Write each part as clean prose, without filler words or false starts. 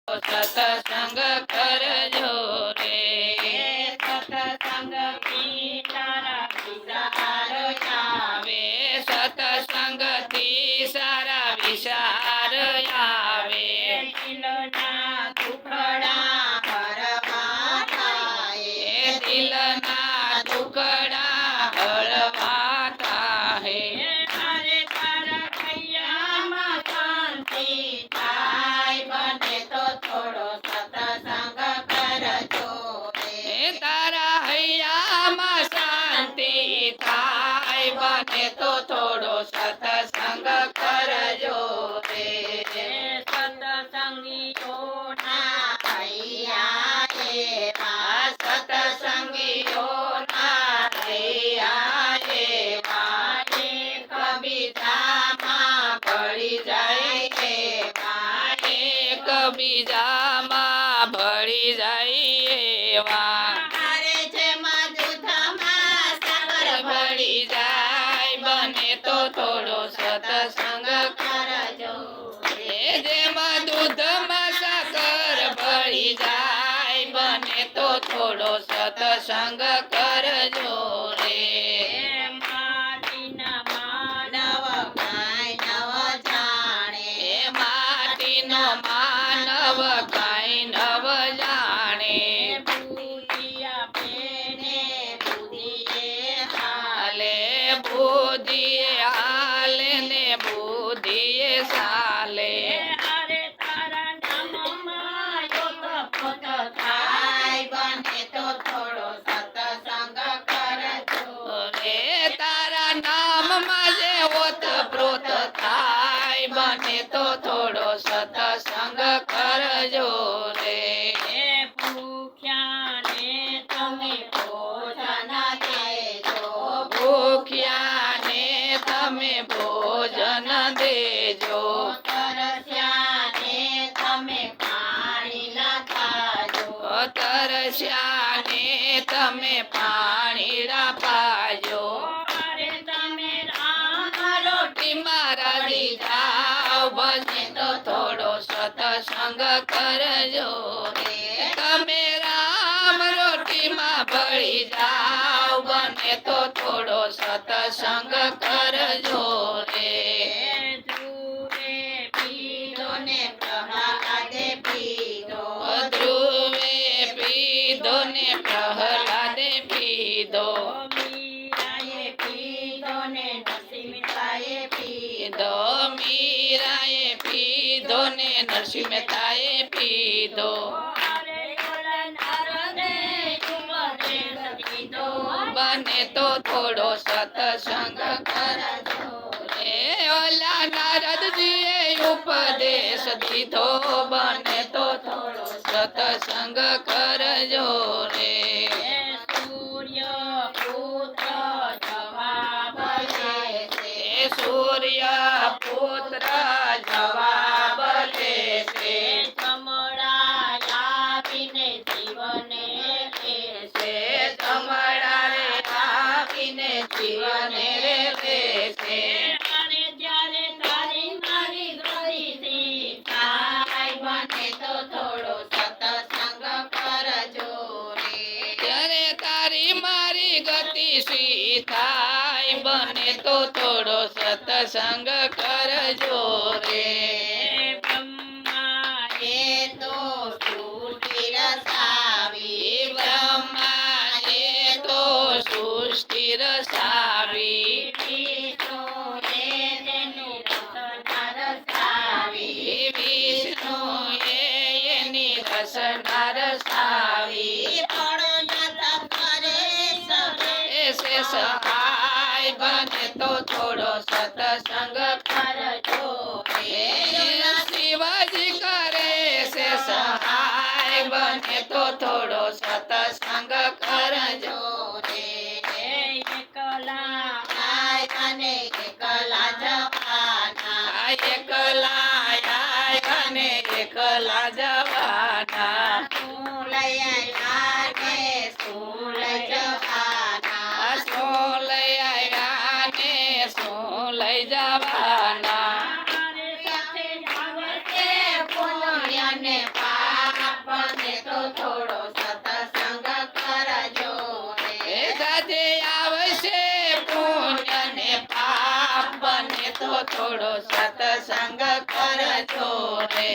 સતસંગ કરજો રે સતસંગ થી તારા વિચાર આવે સતસંગ થી સારા વિચાર આવે દિલના દુખડા હરવા થાય દિલના દુખડા હળવા થાય તારે તારા કૈયામાં શાંતિ થાય બને તો થોડો સતસંગ કરજો રે તારા હૈયામાં શાંતિ થાય બને તો થોડો સત્સંગ કરજો રે સતસંગીઓના હૈયા એવા સત્સંગીઓના હૈયા એવા એકબીજામાં ભળી જાય એવા એકબીજામાં ભળી જાય એવા હારે જેમાં દૂધમાં સાકર ભળી જાય બને તો થોડો સત્સંગ કરજો જેમાં દૂધમાં સાકર ભળી જાય બને તો થોડો સત્સંગ કરજો રે માટીના માનવ કાંઈ નવ જાણે માટીનો માનવ કાંઈ નવ જાણે બુદ્ધિયા પેને બુદ્ધિએ હાલે બુદ્ધિએ હાલે ને બુદ્ધિએ ચાલે અરે તારા નામમાં યોતપોત થાય બને તો થોડો સત્સંગ કરજો રે તારા નામમાં જે ઓતપ્રોત થાય બને તો થોડો સત્સંગ કરજો રે ભૂખ્યાને તમે ભોજન દેજો ભૂખ્યાને તમે ભોજન દેજો તરસ્યાને તમે પાણી લખાજો તરસ્યાને તમે પાણી પાજો અરે તમે રામ રોટી મારા દીધાવ બને તો થોડો સત્સંગ કરજો રે તમે રામ રોટીમાં ભળી જાવ બને તો થોડો સત્સંગ કરજો રે ધ્રુવે પીધો ને પ્રહલાદે પીધો ધ્રુવે પીધો ને પ્રહલાદે પીધો મીરાએ પીધો ને નરસિંહે પીધો મીરાએ પીધો ને નરસિંહ મહેતાએ પીધો અરે ઓલા નારદે ઉપદેશ દીધો બને તો થોડો સત્સંગ કરજો રે ઓલા નારદજીએ ઉપદેશ દીધો બને તો થોડો સત્સંગ કરજો રે સૂર્ય પુત્ર જવાબ લેશે સૂર્ય પુત્ર જવાબ લેશે કમળા આવીને જીવને લેશે તમારે આવીને જીવને લેશે અને જ્યારે તારી મારી ગતિથી થાય બને તો થોડો સત્સંગ કરજો રે ત્યારે તારી મારી ગતિ સી થાય બને તો થોડો સત્સંગ કરજો રે બ્રહ્માએ તો સૃષ્ટિ રચાવી બ્રહ્માએ તો સૃષ્ટિ રચાવી વિષ્ણુએ તેની રચના રચાવી વિષ્ણુએ એની રચના રચાવી પણ ન કરે સરે એસે સહાય બને તો થોડો સત્સંગ કરજો એ શિવાજી કરે છે સહાય બને તો થોડો સત્સંગ કરજો રે એકલા આય અને એકલા જવાના એકલા આય અને એકલા જવાના શું લઈ આવ્યા ને શું લઈ જવાના શું લઈ આવ્યા ને શું લઈ જવાના સાથે જાવ તે પુણ્યને પા થોડો સત્સંગ કરજો રે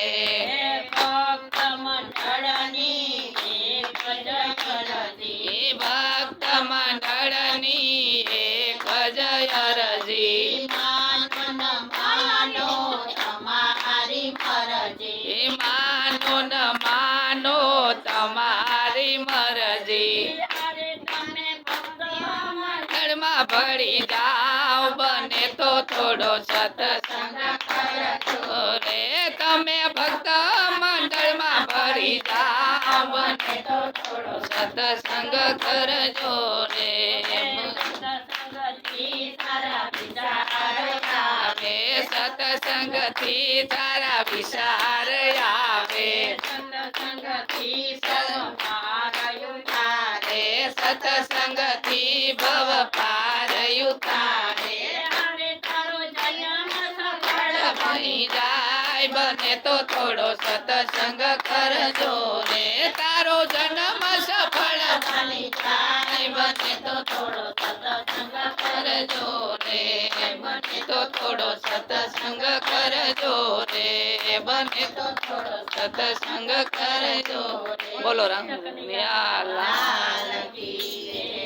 ભક્ત મંડળની એક જ અરજી. એ ભક્ત મંડળની એક જ અરજી માનો તમારી મરજી. એ માનો ન માનો તમારી મરજી અરે તમે ભક્ત મંડળમાં ભળી જાઓ બને તો થોડો સત્સંગ કરજો રે તમે ભક્ત મંડળમાં ભળી જાઓ બને તો થોડો સત્સંગ કરજો રે સત્સંગથી સારા વિચાર આવે. સત્સંગથી તારા વિચાર આવે સત્સંગથી સૌ મારાયું થાય. સત્સંગથી ભવ પાર ઉતારે અરે તારો જન્મ સફળ બની જાય બને તો થોડો સત્સંગ કરજો રે તારો જન્મ સફળ બની જાય. બને તો થોડો સત્સંગ કરજો રે બને તો થોડો સત્સંગ કરજો રે બને તો થોડો સત્સંગ કરજો રે બોલો રામ લાલ લાલ કી